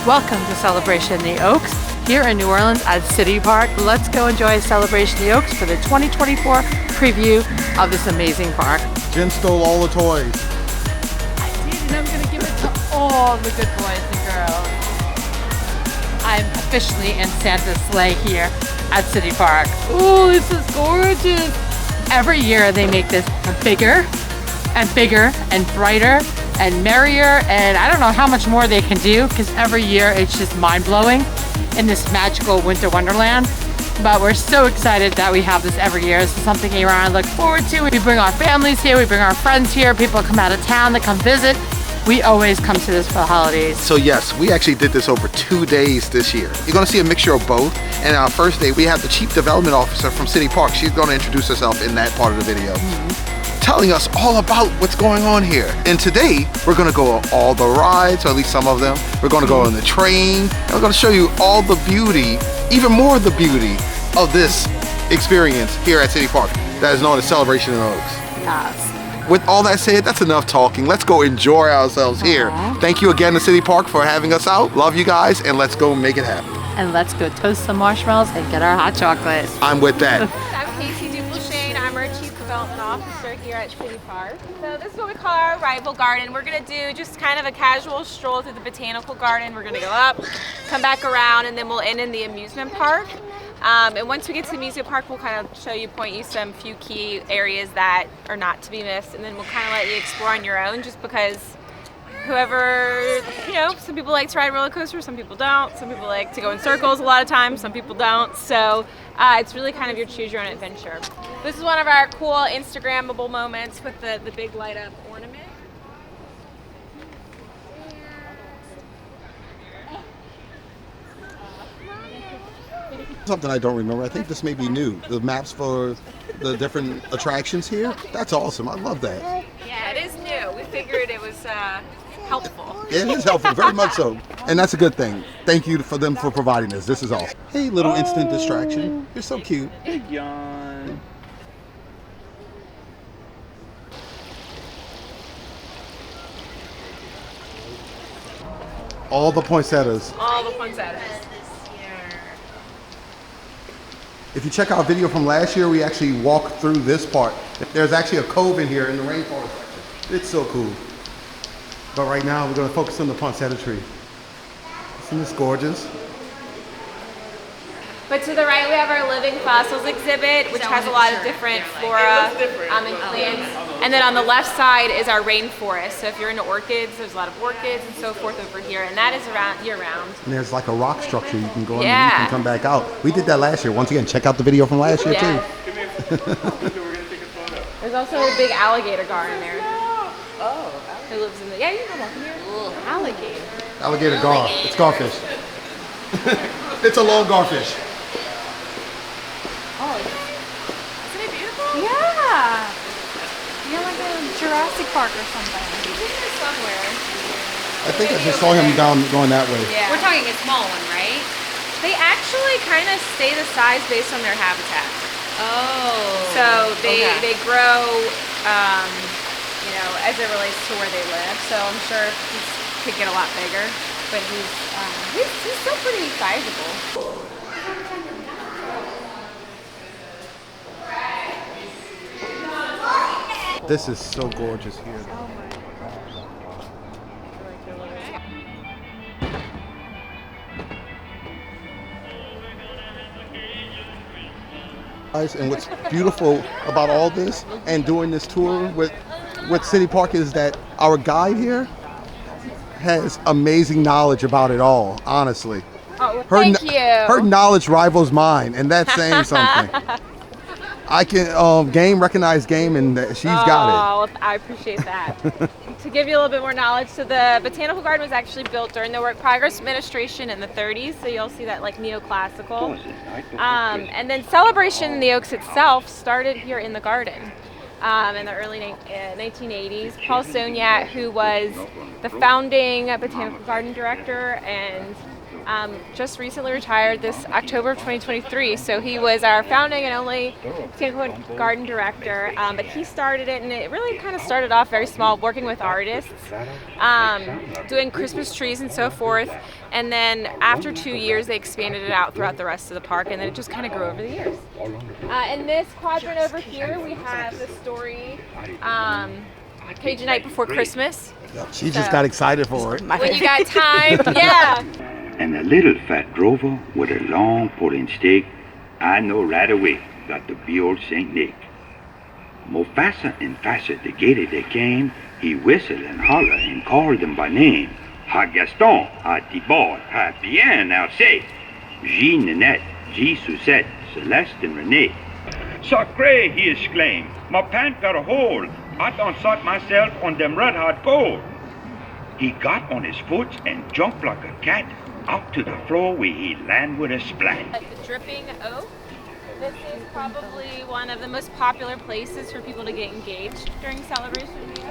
Welcome to Celebration in the Oaks here in New Orleans at City Park. Let's go enjoy Celebration in the Oaks for the 2024 preview of this amazing park. Jen stole all the toys. I did, and I'm going to give it to all the good boys and girls. I'm officially in Santa's sleigh here at City Park. Ooh, this is gorgeous. Every year they make this bigger and bigger and brighter and merrier, and I don't know how much more they can do because every year it's just mind-blowing in this magical winter wonderland. But we're so excited that we have this every year. This is something Aaron and I look forward to. We bring our families here, we bring our friends here, people come out of town to come visit. We always come to this for the holidays. So yes, we actually did this over 2 days this year. You're gonna see a mixture of both. And on our first day, we have the Chief Development Officer from City Park. She's gonna introduce herself in that part of the video. Telling us all about what's going on here. And today, we're gonna go on all the rides, or at least some of them. We're gonna go on the train, and we're gonna show you all the beauty, even more of the beauty of this experience here at City Park that is known as Celebration in the Oaks. Yes. With all that said, that's enough talking. Let's go enjoy ourselves here. Thank you again to City Park for having us out. Love you guys, and let's go make it happen. And let's go toast some marshmallows and get our hot chocolate. I'm with that. I'm Casey Duplashane. I'm our Chief Development Officer here at City Park. So this is what we call our arrival garden. We're gonna do just kind of a casual stroll through the Botanical Garden. We're gonna go up, come back around, and then we'll end in the amusement park. And once we get to the amusement park, we'll kind of show you, point you some few key areas that are not to be missed, and then we'll kind of let you explore on your own, just because whoever, you know, some people like to ride roller coasters, some people don't. Some people like to go in circles a lot of times, some people don't. So it's really kind of your choose your own adventure. This is one of our cool Instagrammable moments with the big light up ornament. Something I don't remember. I think this may be new. The maps for the different attractions here. That's awesome. I love that. Yeah, it is new. We figured it was helpful. It is helpful, very much so. And that's a good thing. Thank you for them for providing this. This is awesome. Hey, little instant distraction. You're so cute. Hey, John. All the poinsettias. All the poinsettias. If you check our video from last year, we actually walked through this part. There's actually a cove in here in the rainforest section. It's so cool. But right now, we're gonna focus on the poinsettia tree. Isn't this gorgeous? But to the right, we have our living fossils exhibit, which has a lot of different flora and plants. And then on the left side is our rainforest. So if you're into orchids, there's a lot of orchids and so forth over here, and that is around year-round. And there's like a rock structure you can go in and you can come back out. We did that last year. Once again, check out the video from last year too. There's also a big alligator gar in there. Oh. Who lives in the, yeah, you can walk in here. Alligator. Alligator gar. It's garfish. It's a long garfish. Oh, isn't it beautiful? Yeah. Yeah, like a Jurassic Park or something. He's in there somewhere. I think I just saw him going that way. Yeah. We're talking a small one, right? They actually kind of stay the size based on their habitat. Oh. So they grow, you know, as it relates to where they live. So I'm sure he could get a lot bigger, but he's still pretty sizable. This is so gorgeous here. And what's beautiful about all this and doing this tour with City Park is that our guide here has amazing knowledge about it all, honestly. Oh, well, thank you. Her knowledge rivals mine, and that's saying something. I can recognize game, and she's got it. Oh, I appreciate that. To give you a little bit more knowledge, so the Botanical Garden was actually built during the Work Progress Administration in the 30s, so you'll see that like neoclassical. And then Celebration in the Oaks itself started here in the garden in the early 1980s. Paul Soniat, who was the founding Botanical Garden Director and just recently retired this October of 2023. So he was our founding and only Botanical Garden director, but he started it, and it really kind of started off very small, working with artists, doing Christmas trees and so forth. And then after 2 years, they expanded it out throughout the rest of the park, and then it just kind of grew over the years. In this quadrant over here, we have the story Cajun Night Before Christmas. She just got excited for it. When you got time, yeah. And a little fat drover with a long pulling stick, I know right away got to be old Saint Nick. More faster and faster the gator they came, he whistled and hollered and called them by name. Ha Gaston, ha Thibault, ha Pierre, now say, Jean Nanette, G Suzette, Celeste and Renee. Sacré, he exclaimed, my pant got a hole. I done shot myself on them red hot coal. He got on his foot and jumped like a cat out to the floor where he landed with a splat. The Dripping Oak. This is probably one of the most popular places for people to get engaged during Celebration Week.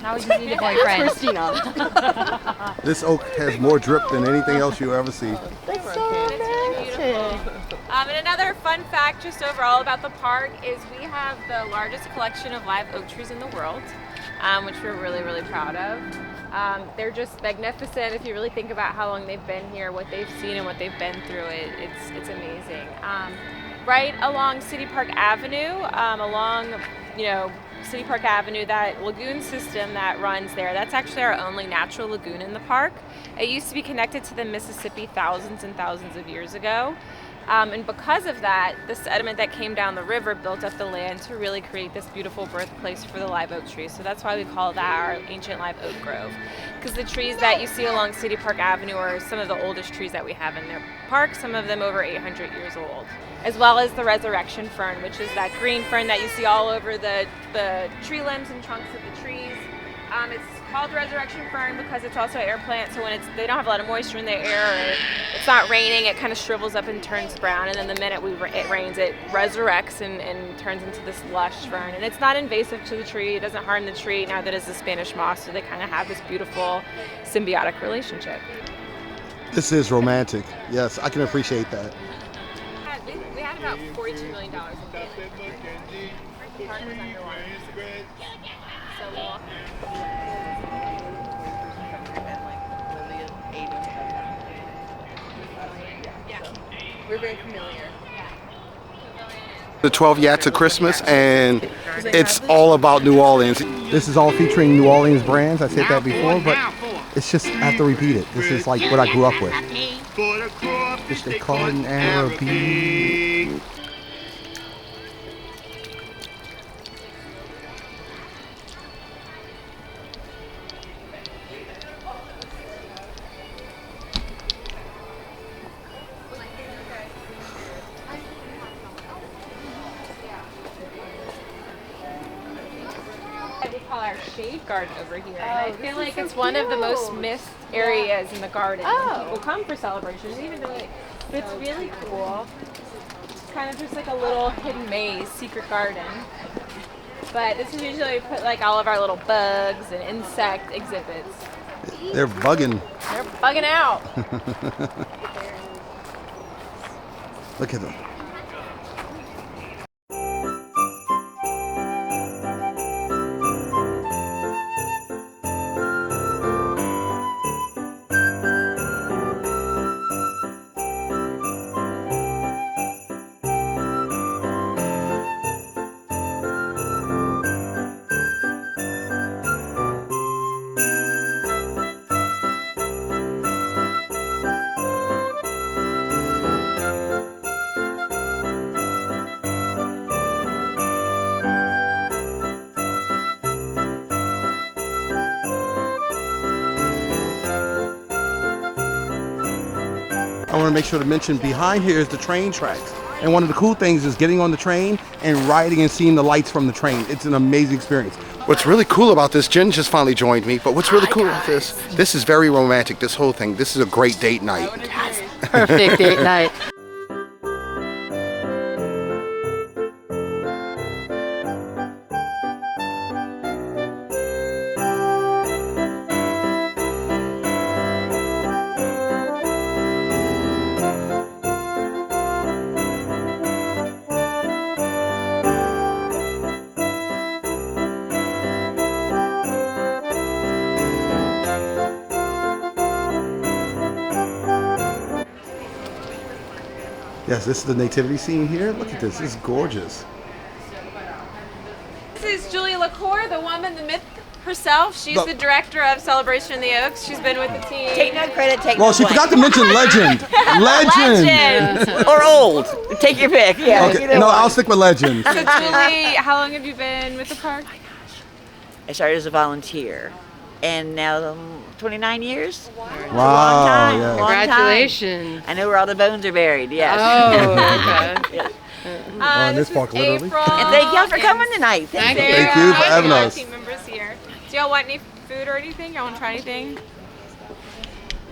Now we just need a boyfriend. Christina. This oak has more drip than anything else you ever see. It's really beautiful. And another fun fact just overall about the park is we have the largest collection of live oak trees in the world, which we're really, really proud of. They're just magnificent. If you really think about how long they've been here, what they've seen and what they've been through, it's amazing. Right along City Park Avenue, City Park Avenue, that lagoon system that runs there, that's actually our only natural lagoon in the park. It used to be connected to the Mississippi thousands and thousands of years ago. And because of that, the sediment that came down the river built up the land to really create this beautiful birthplace for the live oak trees. So that's why we call that our ancient live oak grove. Because the trees that you see along City Park Avenue are some of the oldest trees that we have in the park, some of them over 800 years old. As well as the resurrection fern, which is that green fern that you see all over the tree limbs and trunks of the trees. It's called resurrection fern because it's also an air plant, so when they don't have a lot of moisture in the air, or it's not raining, it kind of shrivels up and turns brown, and then the minute it rains, it resurrects and turns into this lush fern. And it's not invasive to the tree, it doesn't harm the tree, neither does the Spanish moss, so they kind of have this beautiful symbiotic relationship. This is romantic. Yes, I can appreciate that. We had about $42 million in damage. The park was underwater. So we walked. We're very familiar. The 12 Yats of Christmas, and it's all about New Orleans. This is all featuring New Orleans brands. I said that before, but it's just, I have to repeat it. This is like what I grew up with. Fish they call it an Arabic. We call our shade garden over here. And I feel like it's one of the most missed areas in the garden. When people come for celebrations, even though it's really cool. It's kind of just like a little hidden maze, secret garden. But this is usually we put like all of our little bugs and insect exhibits. They're bugging. They're bugging out. Look at them. I want to make sure to mention behind here is the train tracks. And one of the cool things is getting on the train and riding and seeing the lights from the train. It's an amazing experience. What's really cool about this, Jen just finally joined me, but what's really cool about this is very romantic, this whole thing. This is a great date night. Perfect date night. Yes, this is the nativity scene here. Look at this. This is gorgeous. This is Julia LaCour, the woman, the myth herself. She's the director of Celebration in the Oaks. She's been with the team. Take no credit, take Well, no she blame. forgot to mention legend. Legend. Or old. Take your pick. Yeah. Okay, either no, one. I'll stick with legend. So Julie, how long have you been with the park? I started as a volunteer, and now 29 years. Wow. Long time. Yeah. Long time. Congratulations. I know where all the bones are buried. Yes. Oh, okay. in this This park, was literally. April. And thank y'all for coming tonight. Thank you. Thank you for having us. Team members here. Do y'all want any food or anything? Y'all want to try anything?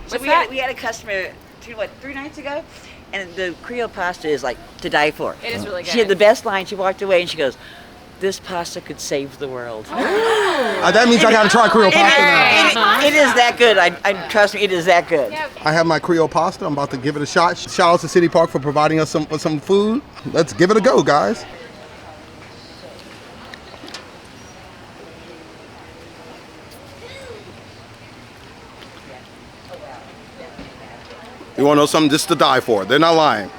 So we had a customer 3 nights ago, and the Creole pasta is like to die for. It is really good. She had the best line. She walked away and she goes, "This pasta could save the world." That means I gotta try Creole pasta now. It is that good. I trust me. It is that good. Yeah. I have my Creole pasta. I'm about to give it a shot. Shout out to City Park for providing us with some food. Let's give it a go, guys. You want to know something? This is to die for. They're not lying.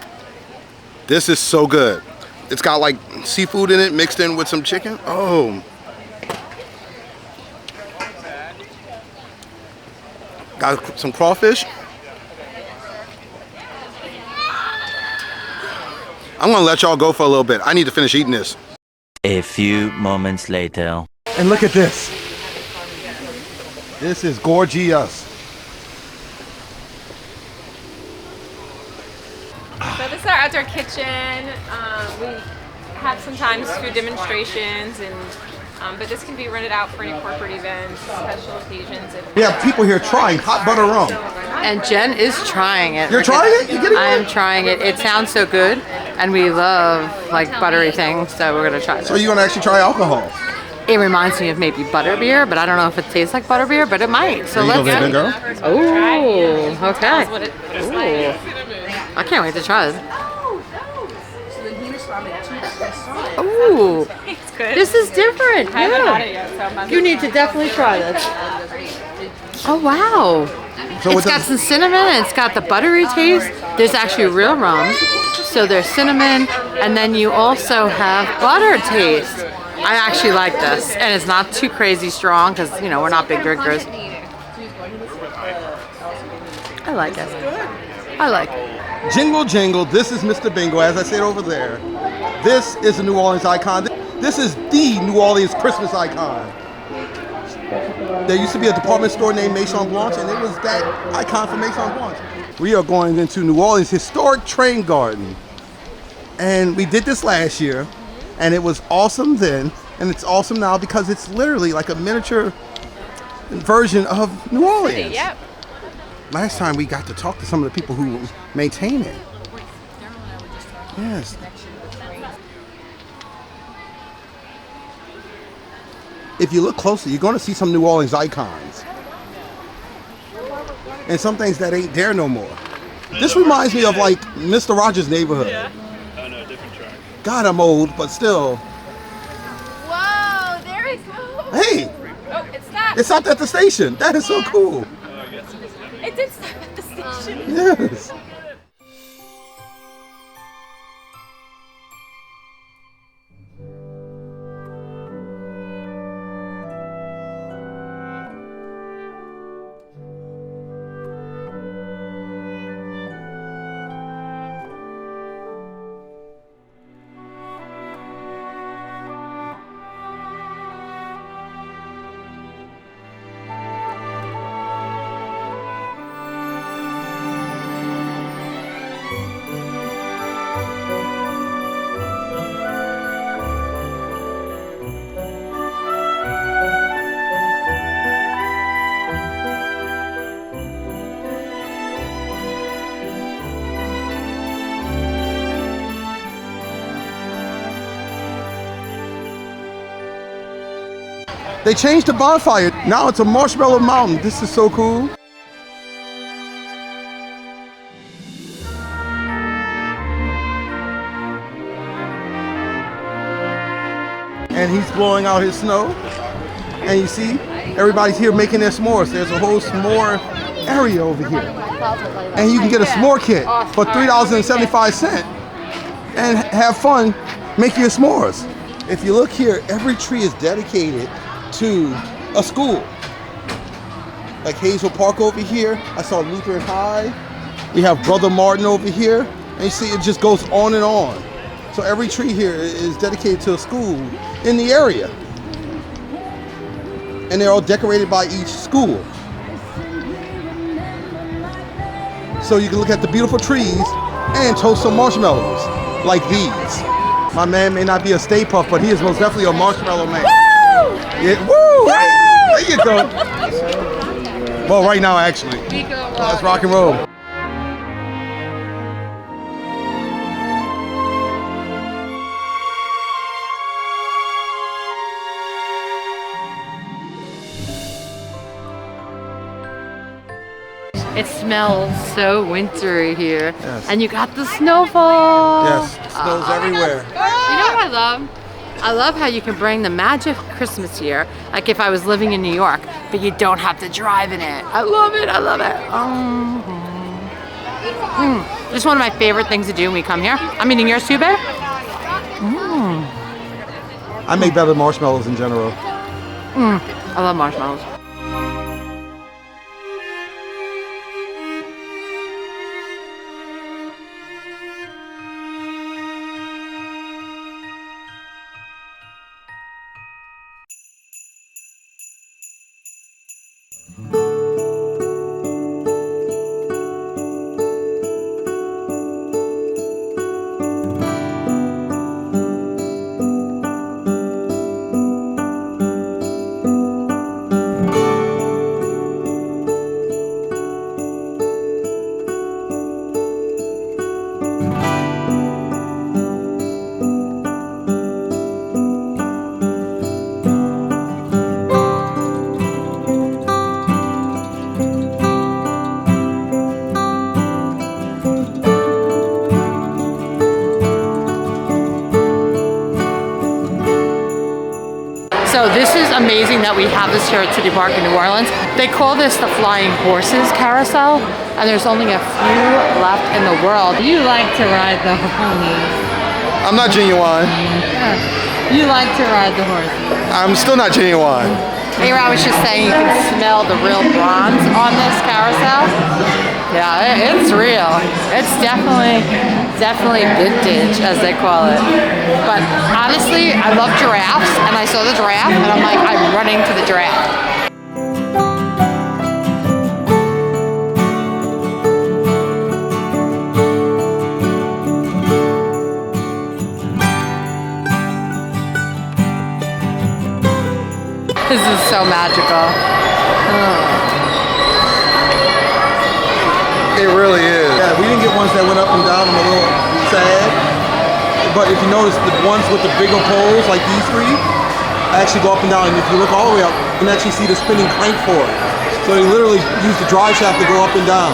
This is so good. It's got like seafood in it mixed in with some chicken. Oh. Got some crawfish. I'm gonna let y'all go for a little bit. I need to finish eating this. A few moments later. And look at this. This is gorgeous. So this is our outdoor kitchen. We have sometimes food demonstrations, but this can be rented out for any corporate events, special occasions. We have people here trying hot butter rum. And Jen is trying it. You're trying it? You getting I am it? trying it. It sounds so good, and we love like buttery things, so we're gonna try So this. you're gonna actually try alcohol? It reminds me of maybe butterbeer, but I don't know if it tastes like butterbeer, but it might. So There you let's. go, baby girl. Ooh, okay. That's what it's like. I can't wait to try this. Ooh, It's good. this is different. I haven't had it Yeah. yet, so I'm about to You need to definitely try this. Oh wow. So It's got some cinnamon and it's got the buttery taste. There's actually real rum. So there's cinnamon and then you also have butter taste. I actually like this and it's not too crazy strong because, you know, we're not big drinkers. I like it. I like it. Jingle jangle, this is Mr. Bingo, as I said over there. This is a New Orleans icon. This is the New Orleans Christmas icon. There used to be a department store named Maison Blanche, and it was that icon for Maison Blanche. We are going into New Orleans historic train garden. And we did this last year, and it was awesome then, and it's awesome now because it's literally like a miniature version of New Orleans. Yep. Last time we got to talk to some of the people who maintain it. Yes. If you look closely, you're going to see some New Orleans icons. And some things that ain't there no more. This reminds me of like Mr. Rogers' Neighborhood. Oh no, different track. God, I'm old, but still. Whoa, there it goes. Hey, Oh, it stopped. it stopped at the station. That is so cool. It did stop at the station. Yes. They changed the bonfire. Now it's a marshmallow mountain. This is so cool. And he's blowing out his snow. And you see, everybody's here making their s'mores. There's a whole s'more area over here. and you can get a s'more kit for $3.75 and have fun making your s'mores. If you look here, every tree is dedicated to a school. Like Hazel Park over here, I saw Lutheran High. We have Brother Martin over here, and you see it just goes on and on. So every tree here is dedicated to a school in the area. And they're all decorated by each school. So you can look at the beautiful trees and toast some marshmallows like these. My man may not be a Stay Puft, but he is most definitely a marshmallow man. Woo! Yeah, woo! Hey, there you go. Well, right now, actually. Let's rock and roll. It smells so wintry here. Yes. And you got the snowfall. Yes, snows everywhere. You know what I love? I love how you can bring the magic of Christmas here, like if I was living in New York, but you don't have to drive in it. I love it, I love it. It's one of my favorite things to do when we come here. I'm eating yours too, babe? I make better marshmallows in general. I love marshmallows. So this is amazing that we have this here at City Park in New Orleans. They call this the Flying Horses Carousel, and there's only a few left in the world. You like to ride the ponies. I'm not genuine. You like to ride the horses. I'm still not genuine. A-Rod was just saying you can smell the real bronze on this carousel. Yeah, it's real. It's definitely vintage, as they call it. But honestly, I love giraffes, and I saw the giraffe, and I'm like, I'm running to the giraffe. This is so magical. It really is. Yeah, we didn't get ones that went up and down. I'm a little sad. But if you notice, the ones with the bigger poles, like these three, actually go up and down. And if you look all the way up, you can actually see the spinning crank for it. So they literally use the drive shaft to go up and down.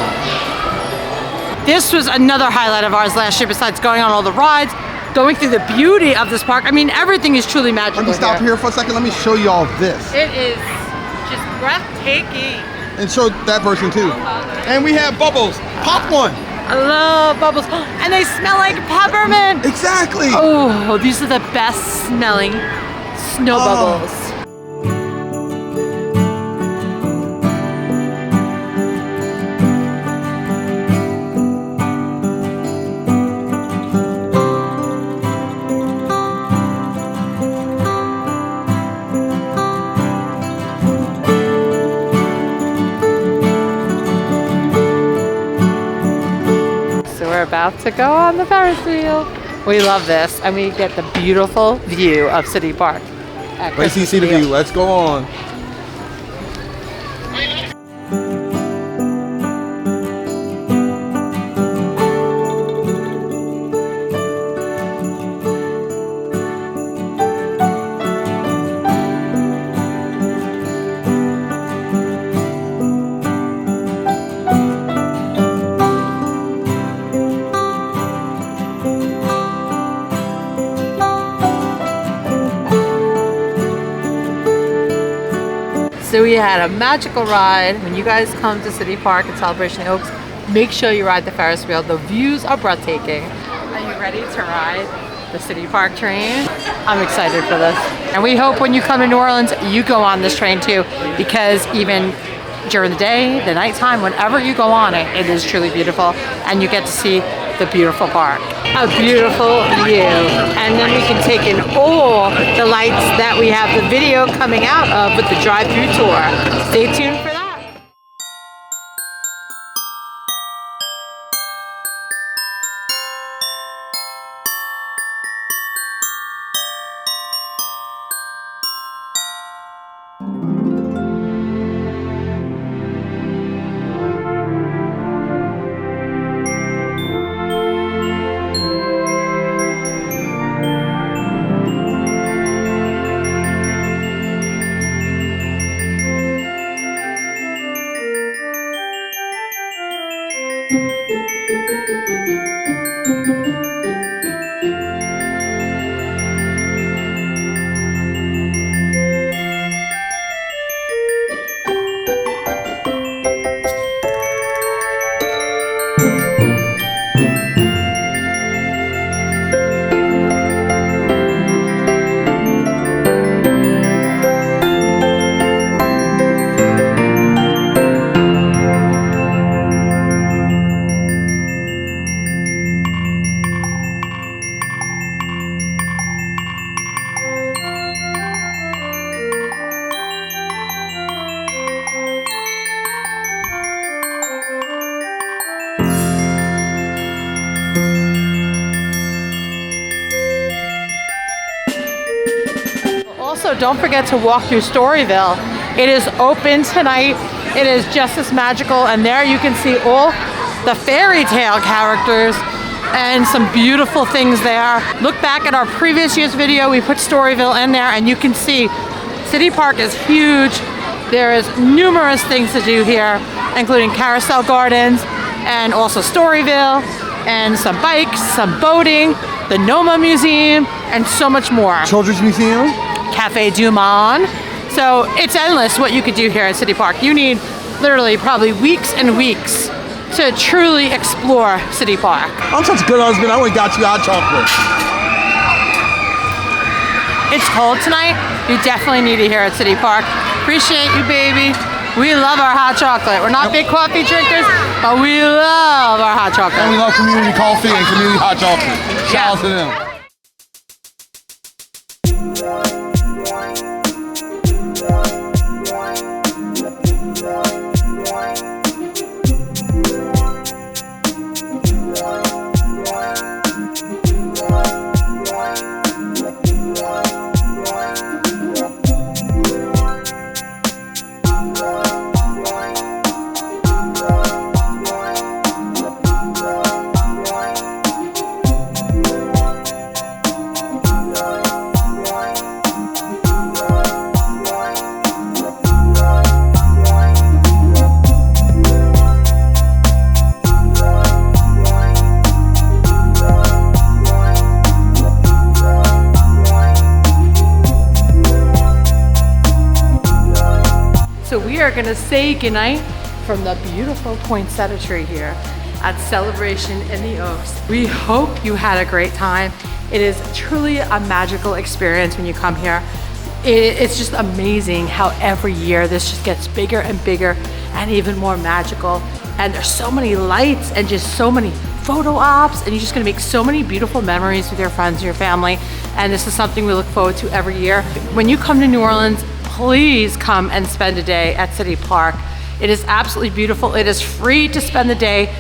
This was another highlight of ours last year, besides going on all the rides, going through the beauty of this park. I mean, everything is truly magical. Let me stop here for a second. Let me show you all this. It is just breathtaking. And show that person too. And we have bubbles. Pop one. I love bubbles. And they smell like peppermint. Exactly. Oh, these are the best smelling snow bubbles. We're about to go on the Ferris wheel. We love this, and we get the beautiful view of City Park. Wait till you see the view. Let's go on. So we had a magical ride. When you guys come to City Park and Celebration Oaks, Make sure you ride the Ferris wheel. The views are breathtaking. Are you ready to ride the City Park train? I'm excited for this. And we hope when you come to New Orleans, you go on this train too, because even during the day, the nighttime, whenever you go on it, it is truly beautiful, and you get to see the beautiful park. A beautiful view. And then we can take in all the lights that we have the video coming out of with the drive-through tour. Stay tuned for that. Also, don't forget to walk through Storyville. It is open tonight. It is just as magical, and there you can see all the fairy tale characters and some beautiful things there. Look back at our previous year's video. We put Storyville in there, and you can see City Park is huge. There is numerous things to do here, including Carousel Gardens and also Storyville, and some bikes, some boating, the Noma Museum, and so much more. Children's Museum? Cafe Du Monde. So it's endless what you could do here at City Park. You need literally probably weeks and weeks to truly explore City Park. I'm such a good husband. I went and got you hot chocolate. It's cold tonight. You definitely need it here at City Park. Appreciate you, baby. We love our hot chocolate. We're not big coffee drinkers, but we love our hot chocolate. And we love community coffee and community hot chocolate. Shout out to them. We are gonna say goodnight from the beautiful poinsettia tree here at Celebration in the Oaks. We hope you had a great time. It is truly a magical experience when you come here. It's just amazing how every year this just gets bigger and bigger and even more magical. And there's so many lights and just so many photo ops, and you're just gonna make so many beautiful memories with your friends and your family. And this is something we look forward to every year. When you come to New Orleans, please come and spend a day at City Park. It is absolutely beautiful. It is free to spend the day.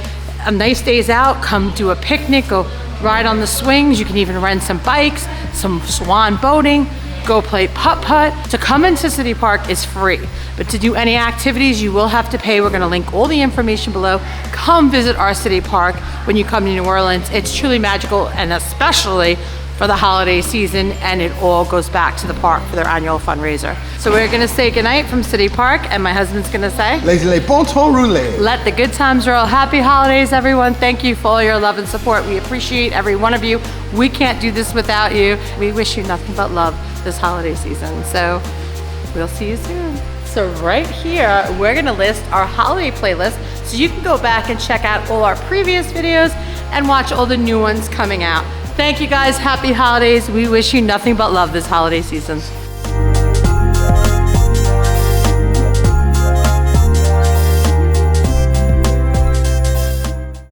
A nice days out, come do a picnic, go ride on the swings. You can even rent some bikes, some swan boating, go play putt-putt. To come into City Park is free, but to do any activities, you will have to pay. We're gonna link all the information below. Come visit our City Park when you come to New Orleans. It's truly magical, and especially for the holiday season, and it all goes back to the park for their annual fundraiser. So we're gonna say goodnight from City Park, and my husband's gonna say, Les bon temps roulés. let the good times roll. Happy holidays, everyone. Thank you for all your love and support. We appreciate every one of you. We can't do this without you. We wish you nothing but love this holiday season. So we'll see you soon. So right here, we're gonna list our holiday playlist so you can go back and check out all our previous videos and watch all the new ones coming out. Thank you guys, happy holidays. We wish you nothing but love this holiday season.